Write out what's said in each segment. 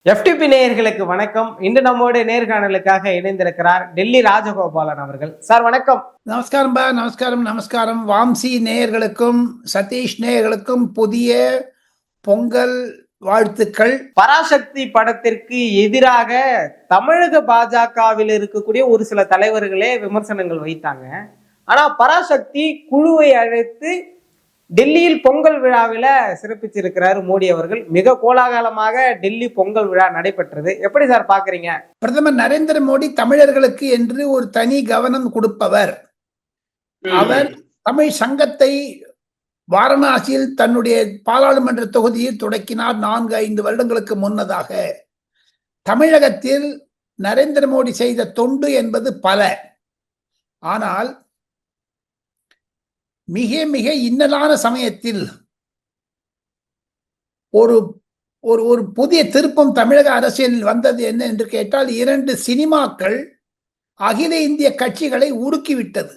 FTP நேயர்களுக்கு வணக்கம். இன்று நம்மோட நேர்காணலுக்காக இணைந்திருக்கிறார் டெல்லி ராஜகோபாலன் அவர்கள். சார் வணக்கம். நமஸ்காரம் பா. நமஸ்காரம் நமஸ்காரம். வாம்சி நேயர்களுக்கும் சதீஷ் நேயர்களுக்கும் புதிய பொங்கல் வாழ்த்துக்கள். பராசக்தி படத்திற்கு எதிராக தமிழக பாஜகவில் இருக்கக்கூடிய ஒரு சில தலைவர்களே விமர்சனங்கள் வைத்தாங்க. ஆனா பராசக்தி குழுவை அழைத்து டெல்லியில் பொங்கல் விழாவில சிறப்பிச்சிருக்கிறார் மோடி அவர்கள். மிக கோலாகலமாக டெல்லி பொங்கல் விழா நடைபெற்றது. எப்படி சார் பாக்குறீங்க? பிரதமர் நரேந்திர மோடி தமிழர்களுக்கு என்று ஒரு தனி கவனம் கொடுப்பவர். அவர் தமிழ் சங்கத்தை வாரணாசியில் தன்னுடைய பாராளுமன்ற தொகுதியில் தொடக்கினார் 4-5 வருடங்களுக்கு முன்னதாக. தமிழகத்தில் நரேந்திர மோடி செய்த தொண்டு என்பது பல. ஆனால் மிக மிக இன்னலான சமயத்தில் ஒரு ஒரு புதிய திருப்பம் தமிழக அரசியலில் வந்தது என்ன என்று கேட்டால், 2 சினிமாக்கள் அகில இந்திய கட்சிகளை உடுக்கிவிட்டது.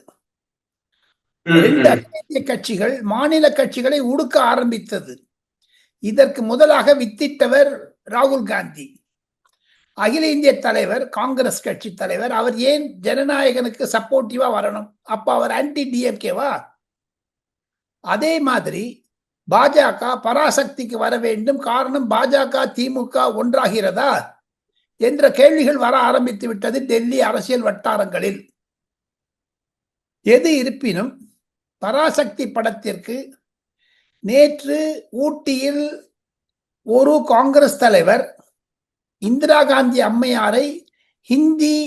2 அகில இந்திய கட்சிகள் மாநில கட்சிகளை உடுக்க ஆரம்பித்தது. இதற்கு முதலாக வித்திட்டவர் ராகுல் காந்தி, அகில இந்திய தலைவர், காங்கிரஸ் கட்சி தலைவர். அவர் ஏன் ஜனநாயகனுக்கு சப்போர்ட்டிவா வரணும்? அப்ப அவர் ஆன்டி டிஎம்கேவா? அதே மாதிரி பாஜக பராசக்திக்கு வர வேண்டும். காரணம், பாஜக திமுக ஒன்றாகிறதா என்ற கேள்விகள் வர ஆரம்பித்து விட்டது டெல்லி அரசியல் வட்டாரங்களில். எது இருப்பினும் பராசக்தி படத்திற்கு நேற்று ஊட்டியில் ஒரு காங்கிரஸ் தலைவர் இந்திரா காந்தி அம்மையாரை ஹிந்தி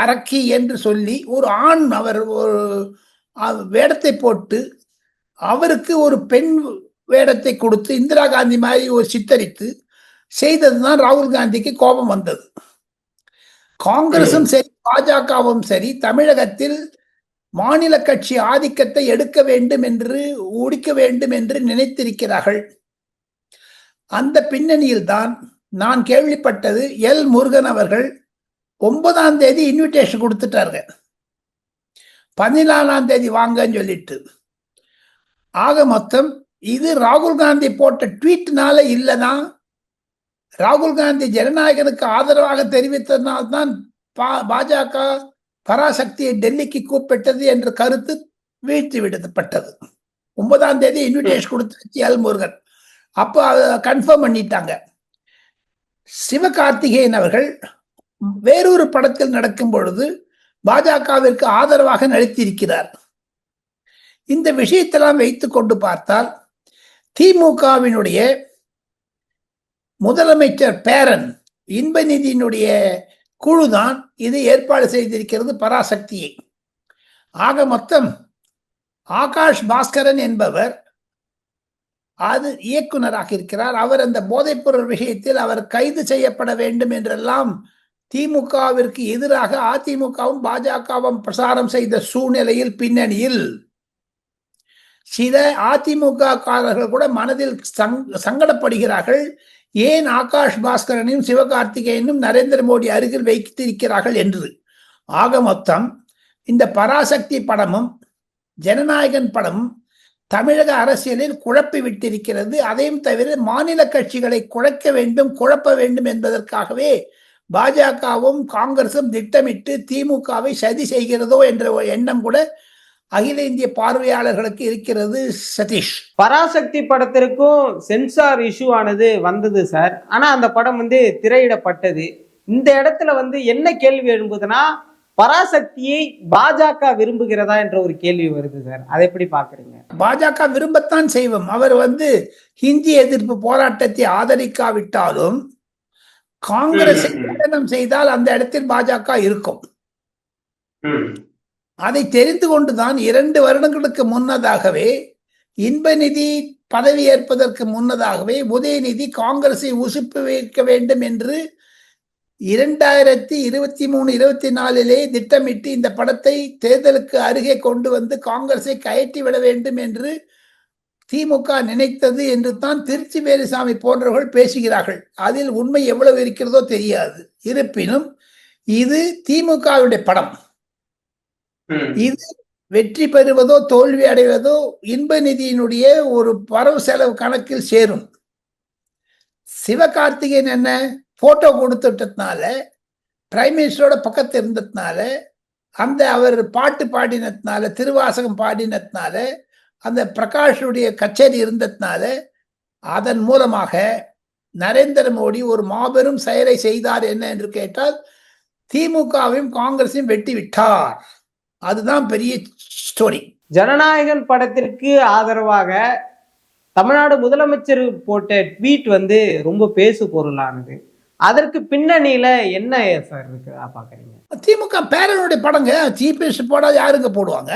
அரக்கி என்று சொல்லி ஒரு ஆண் அவர் ஒரு வேடத்தை போட்டு அவருக்கு ஒரு பெண் வேடத்தை கொடுத்து இந்திரா காந்தி மாதிரி ஒரு சித்தரித்து செய்ததுதான் ராகுல் காந்திக்கு கோபம் வந்தது. காங்கிரசும் சரி பாஜகவும் சரி தமிழகத்தில் மாநில கட்சி ஆதிக்கத்தை எடுக்க வேண்டும் என்று ஒழிக்க வேண்டும் என்று நினைத்திருக்கிறார்கள். அந்த பின்னணியில் தான் நான் கேள்விப்பட்டது, எல் முருகன் அவர்கள் 9ஆம் தேதி இன்விடேஷன் கொடுத்துட்டாருங்க, 14ஆம் தேதி வாங்கன்னு சொல்லிட்டு. ஆக மொத்தம் இது ராகுல் காந்தி போட்ட ட்வீட்னால இல்லதான், ராகுல் காந்தி ஜனநாயகனுக்கு ஆதரவாக தெரிவித்ததனால்தான் பாஜக பராசக்தியை டெல்லிக்கு கூப்பிட்டது என்ற கருத்து வீழ்த்தி விடப்பட்டது. 9ஆம் தேதி இன்விடேஷன் கொடுத்து எல் முருகன் அப்போ கன்ஃபார்ம் பண்ணிட்டாங்க. சிவகார்த்திகேயன் அவர்கள் வேறொரு படத்தில் நடக்கும் பொழுது பாஜகவிற்கு ஆதரவாக நடித்திருக்கிறார். இந்த விஷயத்தெல்லாம் வைத்துக் கொண்டு பார்த்தால் திமுகவினுடைய முதலமைச்சர் பேரன் இன்பநிதியினுடைய குழுதான் இது ஏற்பாடு செய்திருக்கிறது பராசக்தியை. ஆக மொத்தம் ஆகாஷ் பாஸ்கரன் என்பவர் அது இயக்குனராக இருக்கிறார். அவர் அந்த போதைப்பொருள் விஷயத்தில் அவர் கைது செய்யப்பட வேண்டும் என்றெல்லாம் திமுகவிற்கு எதிராக அதிமுகவும் பாஜகவும் பிரசாரம் செய்த சூழ்நிலையில் பின்னணியில் சில அதிமுக காரர்கள் கூட மனதில் சங்கடப்படுகிறார்கள். ஏன் ஆகாஷ் பாஸ்கரனையும் சிவகார்த்திகேயனும் நரேந்திர மோடி அருகில் வைத்திருக்கிறார்கள் என்று. ஆக மொத்தம் இந்த பராசக்தி படமும் ஜனநாயகன் படமும் தமிழக அரசியலில் குழப்பி விட்டிருக்கிறது. அதையும் தவிர மாநில கட்சிகளை குழப்ப வேண்டும் என்பதற்காகவே பாஜகவும் காங்கிரசும் திட்டமிட்டு திமுகவை சதி செய்கிறதோ என்ற எண்ணம் கூட அகில இந்திய பார்வையாளர்களுக்கு இருக்கிறது. சதீஷ், பராசக்தி படத்திற்கும் சென்சார் இஷ்யூ ஆனது வந்தது சார். ஆனா அந்த படம் திரையிடப்பட்டது. இந்த இடத்துல என்ன கேள்வி எழும்புதுன்னா, பராசக்தியை பாஜக விரும்புகிறதா என்ற ஒரு கேள்வி வருது சார். அதை எப்படி பாக்குறீங்க? பாஜக விரும்பத்தான் செய்வோம். அவர் ஹிந்தி எதிர்ப்பு போராட்டத்தை ஆதரிக்காவிட்டாலும் காங்கிரஸை கண்டனம் செய்தால் அந்த இடத்தில் பாஜக இருக்கும். அதை தெரிந்து கொண்டுதான் 2 வருடங்களுக்கு முன்னதாகவே இன்பநிதி பதவி ஏற்பதற்கு முன்னதாகவே உதயநிதி காங்கிரஸை உசுப்பி வைக்க வேண்டும் என்று 2023-24 திட்டமிட்டு இந்த படத்தை தேர்தலுக்கு அருகே கொண்டு வந்து காங்கிரஸை கயற்றி விட வேண்டும் என்று திமுக நினைத்தது என்று தான் திருச்சி வேலுசாமி போன்றவர்கள் பேசுகிறார்கள். அதில் உண்மை எவ்வளவு இருக்கிறதோ தெரியாது. இருப்பினும் இது திமுகவுடைய படம். இது வெற்றி பெறுவதோ தோல்வி அடைவதோ இன்பநிதியினுடைய ஒரு வரவு செலவு கணக்கில் சேரும். சிவகார்த்திகேயன் என்ன, போட்டோ கொடுத்துட்டதுனால, பிரைம் மினிஸ்டரோட பக்கத்து இருந்ததுனால, அந்த அவர் பாட்டு பாடினதுனால, திருவாசகம் பாடினதுனால, அந்த பிரகாஷுடைய கச்சேரி இருந்ததுனால, அதன் மூலமாக நரேந்திர மோடி ஒரு மாபெரும் செயலை செய்தார் என்ன என்று கேட்டால், திமுகவையும் காங்கிரஸையும் வெட்டி விட்டார். அதுதான் பெரிய ஸ்டோரி. ஜனநாயகன் படத்திற்கு ஆதரவாக தமிழ்நாடு முதலமைச்சர் போட்ட ட்வீட் வந்து ரொம்ப பேசு பொருளானது. அதற்கு பின்னணியில என்ன சார் இருக்கு பாக்குறீங்க? திமுக பேரனுடைய படங்க, சீஃப் மினிஸ்டர் போடாத யாருங்க போடுவாங்க?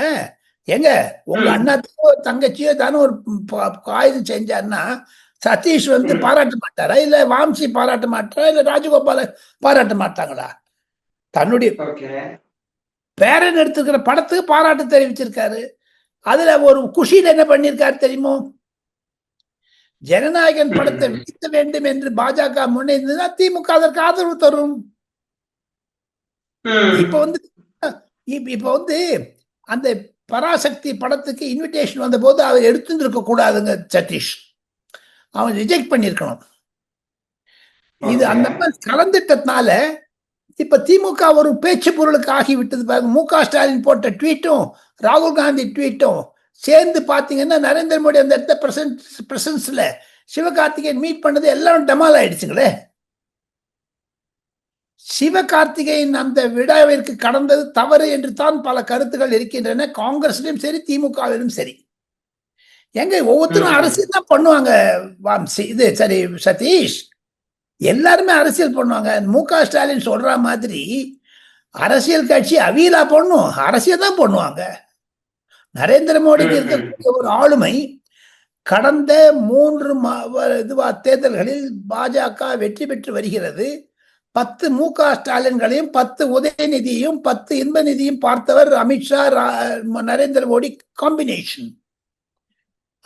எங்க உங்க அண்ணாத்தையோ தங்கச்சியோ தானே ஒரு ஆயுதம் செஞ்சாருன்னா, சதீஷ் வந்து பாராட்ட மாட்டாரா? இல்ல வாம்சி பாராட்ட மாட்டாரா? இல்ல ராஜகோபால பாராட்ட மாட்டாங்களா? தன்னுடைய பேரன் எடுத்துக்கிற படத்துக்கு பாராட்டு தெரிவிச்சிருக்காரு. அதுல ஒரு குஷியில் என்ன பண்ணிருக்காரு தெரியுமோ? ஜனநாயகன் படத்தை வீழ்த்த வேண்டும் என்று பாஜக முன்னேறினா திமுக அதற்கு ஆதரவு தரும். இப்ப வந்து அந்த பராசக்தி படத்துக்கு இன்விடேஷன் வந்த போது அவர் எடுத்துருக்க கூடாதுங்க சதீஷ். அவன் ரிஜெக்ட் பண்ணிருக்கணும். இது அந்த மாதிரி கலந்துட்டதுனால இப்ப திமுக ஒரு பேச்சு பொருளுக்கு ஆகிவிட்டது. பாருங்க, மு க ஸ்டாலின் போட்ட ட்வீட்டும் ராகுல் காந்தி ட்வீட்டும் சேர்ந்து பாத்தீங்கன்னா, நரேந்திர மோடி அந்த இடத்த பிரசன்ஸ்ல சிவகார்த்திகேயன் மீட் பண்ணது எல்லாம் டமால் ஆயிடுச்சுங்களே. சிவகார்த்திகேயன் அந்த விழாவிற்கு கடந்தது தவறு என்று தான் பல கருத்துக்கள் இருக்கின்றன, காங்கிரஸ்லயும் சரி திமுகவிலும் சரி. எங்க ஒவ்வொருத்தரும் அரசியல் தான் பண்ணுவாங்க. இது சரி சதீஷ், எல்லாருமே அரசியல் பண்ணுவாங்க. மு க ஸ்டாலின் சொல்ற மாதிரி அரசியல் கட்சி அவியலா பண்ணும், அரசியல் தான் பண்ணுவாங்க. நரேந்திர மோடிக்கு இருக்கக்கூடிய ஒரு ஆளுமை கடந்த 3 தேர்தல்களில் பாஜக வெற்றி பெற்று வருகிறது. 10 மு க ஸ்டாலின்களையும் 10 உதயநிதியும் 10 இன்பநிதியும் பார்த்தவர் அமித்ஷா, நரேந்திர மோடி காம்பினேஷன்.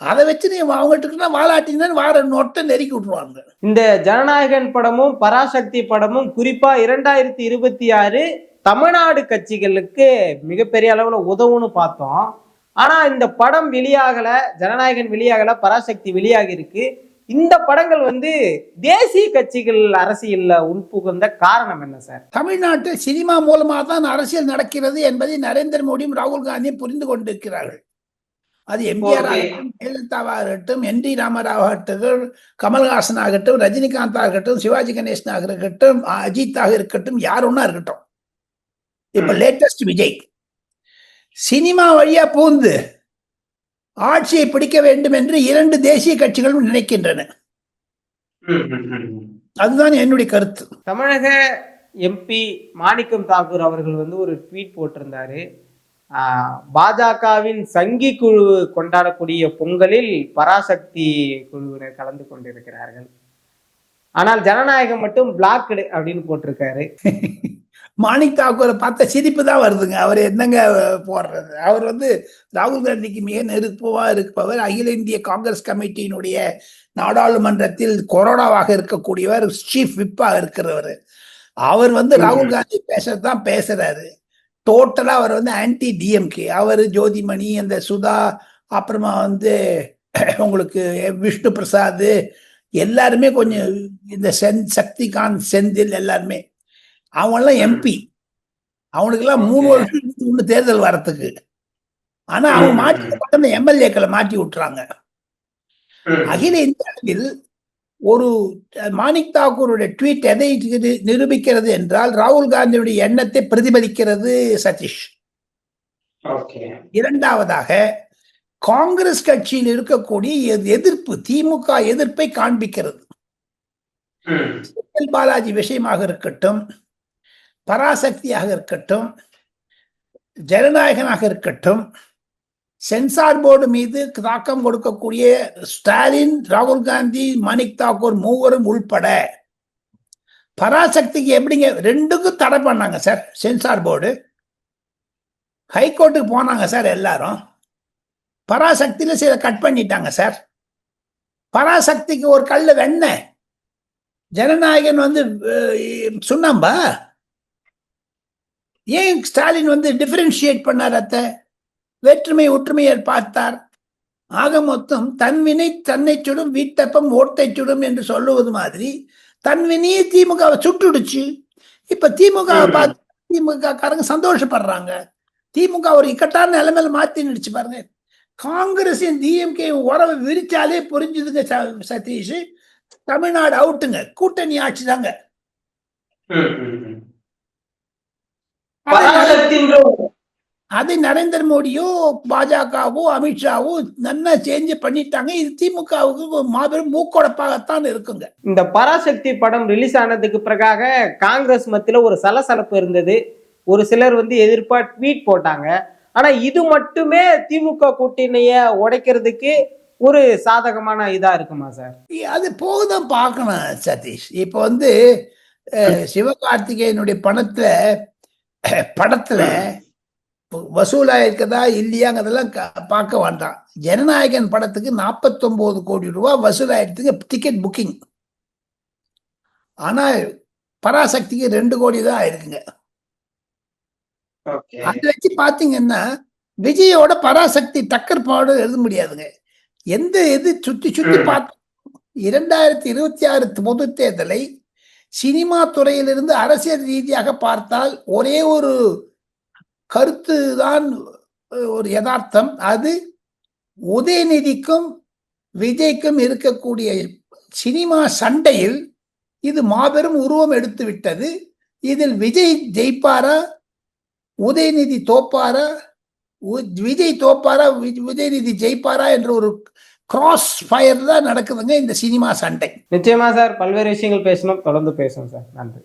அதை வச்சு நீ அவங்ககிட்ட வாலாட்டினா வார நோட்டை நெருக்கி விட்டுருவாங்க. இந்த ஜனநாயகன் படமும் பராசக்தி படமும் குறிப்பா 2026 தமிழ்நாடு கட்சிகளுக்கு மிகப்பெரிய அளவுல உதவுன்னு பார்த்தோம். ஆனா இந்த படம் வெளியாகல, ஜனநாயகன் வெளியாகல, பராசக்தி வெளியாகி இருக்கு. இந்த படங்கள் வந்து தேசிய கட்சிகள் அரசியல்ல உட்புகுந்த காரணம் என்ன சார்? தமிழ்நாட்டில் சினிமா மூலமாக தான் அரசியல் நடக்கிறது என்பதை நரேந்திர மோடியும் ராகுல் காந்தியும் புரிந்து கொண்டிருக்கிறார்கள். அது எம்ஜிஆர் ஆகட்டும், ஜெயலலிதாவாக இருக்கட்டும், என் டி ராமராவ் ஆகட்டும், கமல்ஹாசன் ஆகட்டும், ரஜினிகாந்த் ஆகட்டும், சிவாஜி கணேசனாக இருக்கட்டும், அஜித்தாக இருக்கட்டும், யார் ஒன்னா இருக்கட்டும். இப்ப லேட்டஸ்ட் விஜய் சினிமா வழியா பூந்து ஆட்சியை பிடிக்க வேண்டும் என்று 2 தேசிய கட்சிகளும் நினைக்கின்றன. அதுதான் என்னுடைய கருத்து. தமிழக எம்பி மாணிக்கம் தாக்கூர் அவர்கள் வந்து ஒரு ட்வீட் போட்டிருந்தாரு. பாஜகவின் சங்கி குழு கொண்டாடக்கூடிய பொங்கலில் பராசக்தி குழுவினர் கலந்து கொண்டிருக்கிறார்கள், ஆனால் ஜனநாயகம் மட்டும் பிளாக்டு அப்படின்னு போட்டிருக்காரு. மாணிக் தாக்கூரை பார்த்த சிரிப்பு தான் வருதுங்க. அவர் என்னங்க போடுறது? அவர் வந்து ராகுல் காந்திக்கு மிக நெருப்பவா இருப்பவர். அகில இந்திய காங்கிரஸ் கமிட்டியினுடைய நாடாளுமன்றத்தில் கொரோனாவாக இருக்கக்கூடியவர், சீஃப் விப்பா இருக்கிறவர். அவர் வந்து ராகுல் காந்தி பேசத்தான் பேசுறாரு. டோட்டலா அவர் வந்து ஆன்டி டிஎம்கே. அவர் ஜோதிமணி, அந்த சுதா, அப்புறமா வந்து உங்களுக்கு விஷ்ணு பிரசாத், எல்லாருமே கொஞ்சம் இந்த சக்திகாந்த், செந்தில், எல்லாருமே அவங்கெல்லாம் எம்பி. அவனுக்கெல்லாம் 3 வருஷம் தேர்தல் வரத்துக்கு. ஆனா அவங்க மாற்றி எம்எல்ஏக்களை மாற்றி விட்டுறாங்க. அகில இந்திய அளவில் ஒரு மாணிக் தாக்கூருடைய ட்வீட் எதை நிரூபிக்கிறது என்றால், ராகுல் காந்தியுடைய எண்ணத்தை பிரதிபலிக்கிறது சதீஷ். இரண்டாவதாக, காங்கிரஸ் கட்சியில் இருக்கக்கூடிய எதிர்ப்பு, திமுக எதிர்ப்பை காண்பிக்கிறது. செந்தில் பாலாஜி விஷயமாக இருக்கட்டும், பராசக்தியாக இருக்கட்டும், ஜனநாயகனாக இருக்கட்டும், சென்சார் போர்டு மீது தாக்கம் கொடுக்கக்கூடிய ஸ்டாலின், ராகுல் காந்தி, மாணிக் தாக்கூர் மூவரும் உள்பட பராசக்திக்கு எப்படிங்க 2க்கும் தடை பண்ணாங்க சார். சென்சார் போர்டு ஹைகோர்ட்டுக்கு போனாங்க சார். எல்லாரும் பராசக்தியில சில கட் பண்ணிட்டாங்க சார். பராசக்திக்கு ஒரு கல்ல வெண்ணெய், ஜனநாயகன் வந்து சுண்ணாம்பா. ஏன் ஸ்டாலின் வந்து டிஃபரன்ஷியேட் பண்ணார்? அத்த வேற்றுமை ஒற்றுமையை பார்த்தார். ஆக மொத்தம் தன்வினை தன்னை சுடும், வீட்டப்பம் ஓட்டை சுடும் என்று சொல்லுவது மாதிரி தன் வினியை திமுகவை சுட்டுடுச்சு. இப்ப திமுகவை பார்த்து திமுக காரங்க சந்தோஷப்படுறாங்க. திமுக ஒரு இக்கட்டான நிலைமையில மாத்தி நினைச்சு பாருங்க. காங்கிரஸின் டிஎம்கே உறவை விரிச்சாலே புரிஞ்சுதுங்க சதீஷ். தமிழ்நாடு அவுட்டுங்க, கூட்டணி ஆட்சி தாங்க. அதை நரேந்திர மோடியோ பாஜகவோ அமித்ஷாவோ நல்லா சேஞ்ச் பண்ணிட்டாங்க. இது திமுகவுக்கு மாபெரும் மூக்கொடப்பாகத்தான் இருக்குங்க. இந்த பராசக்தி படம் ரிலீஸ் ஆனதுக்கு பிறகாக காங்கிரஸ் மத்தியில ஒரு சலசலப்பு இருந்தது. ஒரு சிலர் வந்து எதிர்ப்பா ட்வீட் போட்டாங்க. ஆனா இது மட்டுமே திமுக கூட்டணிய உடைக்கிறதுக்கு ஒரு சாதகமான இதா இருக்குமா சார்? அது போகுதான் பார்க்கணும் சதீஷ். இப்ப வந்து சிவகார்த்திகேயனுடைய படத்துல வசூலா இருக்கதா இல்லையாங்கிறதெல்லாம் பார்க்க வேண்டாம். ஜனநாயகன் படத்துக்கு 49 கோடி ரூபாய் வசூலாயிரத்துக்கு டிக்கெட் புக்கிங். ஆனா பராசக்திக்கு 2 கோடி தான் ஆயிருக்குங்க. அதை வச்சு பாத்தீங்கன்னா விஜயோட பராசக்தி டக்கர் பாடு எழுத முடியாதுங்க. எந்த இது சுத்தி பார்த்தோம் 2026 பொது தேர்தலை சினிமா துறையிலிருந்து அரசியல் ரீதியாக பார்த்தால் ஒரே ஒரு கருத்து தான் ஒரு யதார்த்தம். அது உதயநிதிக்கும் விஜய்க்கும் இருக்கக்கூடிய சினிமா சண்டையில் இது மாபெரும் உருவம் எடுத்து விட்டது. இதில் விஜய் ஜெயிப்பாரா, உதயநிதி தோப்பாரா, விஜய் தோப்பாரா, உதயநிதி ஜெயிப்பாரா என்ற ஒரு கிராஸ் ஃபயர் தான் நடக்குதுங்க இந்த சினிமா சண்டை. நிச்சயமா சார், பல்வேறு விஷயங்கள் பேசணும், தொடர்ந்து பேசணும் சார். நன்றி.